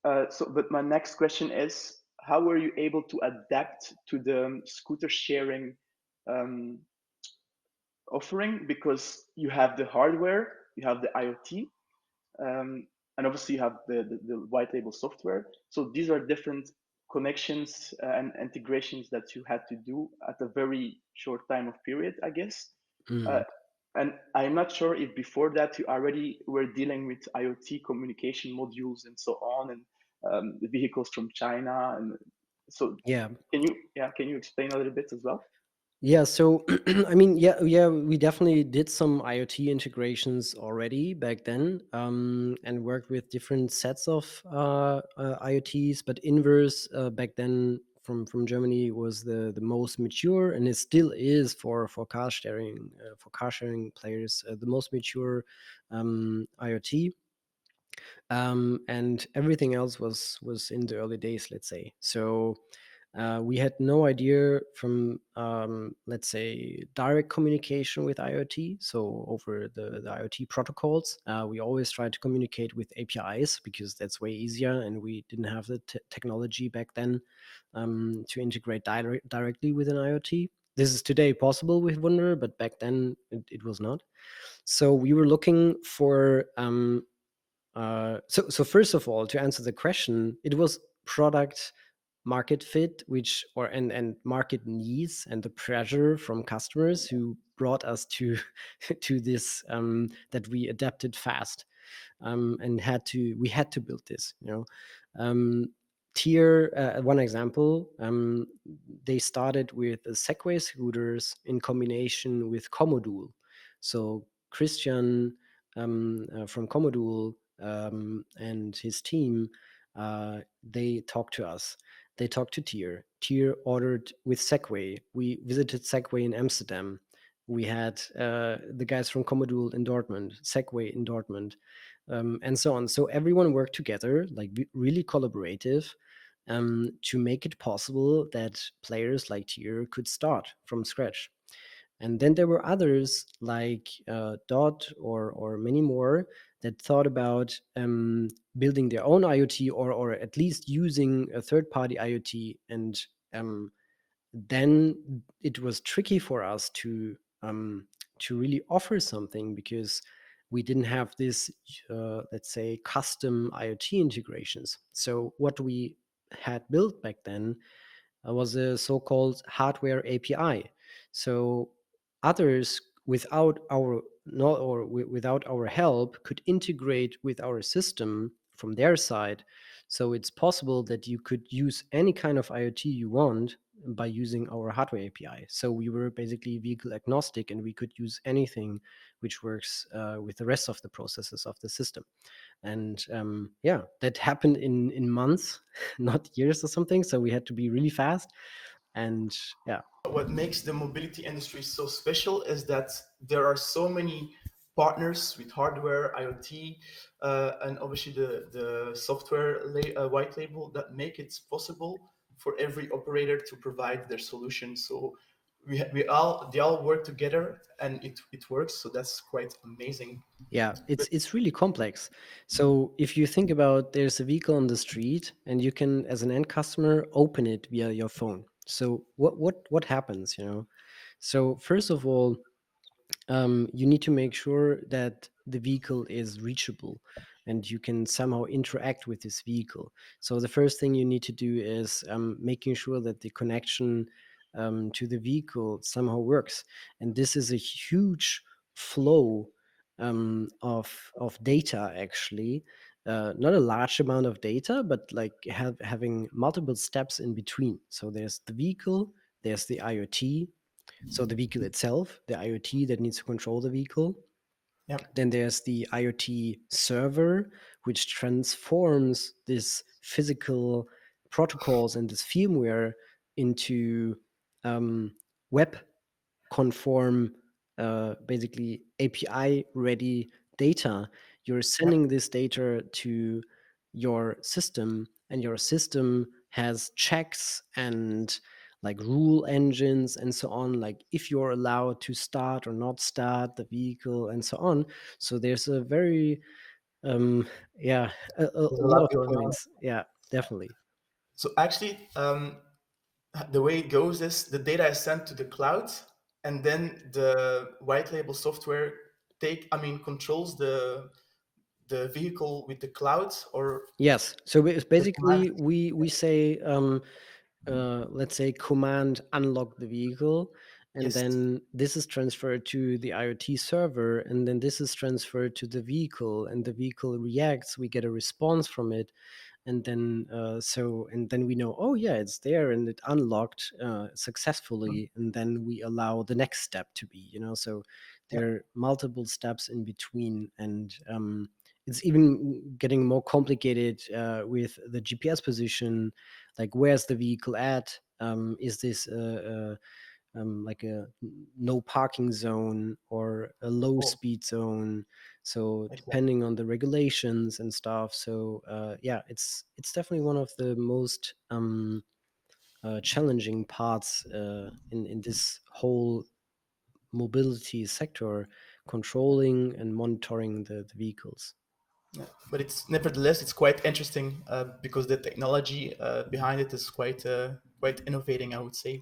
But my next question is, how were you able to adapt to the scooter sharing um, offering? Because you have the hardware, you have the IoT, and obviously you have the white label software. So these are different connections and integrations that you had to do at a very short time of period, I guess. Uh, Mm. and I'm not sure if before that you already were dealing with IoT communication modules and so on, and the vehicles from China. And so, Yeah. can you explain a little bit as well? Yeah, so I mean, yeah, we definitely did some IoT integrations already back then, and worked with different sets of IoTs. But Inverse back then from Germany was the most mature, and it still is for car sharing players, the most mature IoT. And everything else was in the early days, let's say. So we had no idea from, let's say, direct communication with IoT. So over the IoT protocols, we always tried to communicate with APIs because that's way easier, and we didn't have the technology back then to integrate directly with an IoT. This is today possible with Wunder, but back then it was not. So we were looking for so first of all, to answer the question, it was product market fit, which or and market needs and the pressure from customers who brought us to to this, that we adapted fast, and we had to build this. Um, Tier, one example, they started with the Segway scooters in combination with Commodule. So Christian, from Commodule, and his team, they talked to us. They talked to Tier. Tier ordered with Segway. We visited Segway in Amsterdam. We had the guys from Commodule in Dortmund, Segway in Dortmund, and so on. So everyone worked together, like really collaborative, to make it possible that players like Tier could start from scratch. And then there were others like Dot or many more that thought about building their own IoT, or at least using a third party IoT. And um, then it was tricky for us to really offer something because we didn't have this, let's say, custom IoT integrations. So what we had built back then was a so-called hardware API. So others, without our not or without our help, could integrate with our system from their side. So it's possible that you could use any kind of IoT you want by using our hardware API. So we were basically vehicle agnostic, and we could use anything which works with the rest of the processes of the system. And yeah, that happened in months, not years or something. So we had to be really fast. And yeah. What makes the mobility industry so special is that there are so many partners with hardware, IoT, and obviously the software white label that make it possible for every operator to provide their solution. So they all work together and it works. So that's quite amazing. Yeah, it's really complex. So if you think about, there's a vehicle on the street and you can, as an end customer, open it via your phone. So what happens, So first of all, you need to make sure that the vehicle is reachable and you can somehow interact with this vehicle. So the first thing you need to do is making sure that the connection to the vehicle somehow works. And this is a huge flow of data, actually. Not a large amount of data, but like having multiple steps in between. So there's the vehicle, there's the IoT, so the vehicle itself, the IoT that needs to control the vehicle. Yep. Then there's the IoT server, which transforms this physical protocols and this firmware into web conform, basically API ready data. You're Yep. sending this data to your system, and your system has checks and like rule engines and so on, like if you're allowed to start or not start the vehicle and so on. So there's a very Um, yeah, a There's a lot lot of going on. points. Yeah, definitely. So actually, the way it goes is the data is sent to the cloud, and then the white label software controls the vehicle with the cloud or Yes. So the command. basically, we say, let's say, command unlock the vehicle, and Yes. then this is transferred to the IoT server, and then this is transferred to the vehicle, and the vehicle reacts. We get a response from it, and then and then we know, oh yeah, it's there and it unlocked Mhm. successfully, and then we allow the next step to be, so Yeah. there are multiple steps in between, and it's even getting more complicated with the GPS position, like where's the vehicle at, is this like a no parking zone or a low Oh, speed zone, so exactly. depending on the regulations and stuff. So yeah, it's definitely one of the most challenging parts in this whole mobility sector, controlling and monitoring the vehicles. Yeah. But it's nevertheless it's quite interesting because the technology behind it is quite innovating, I would say.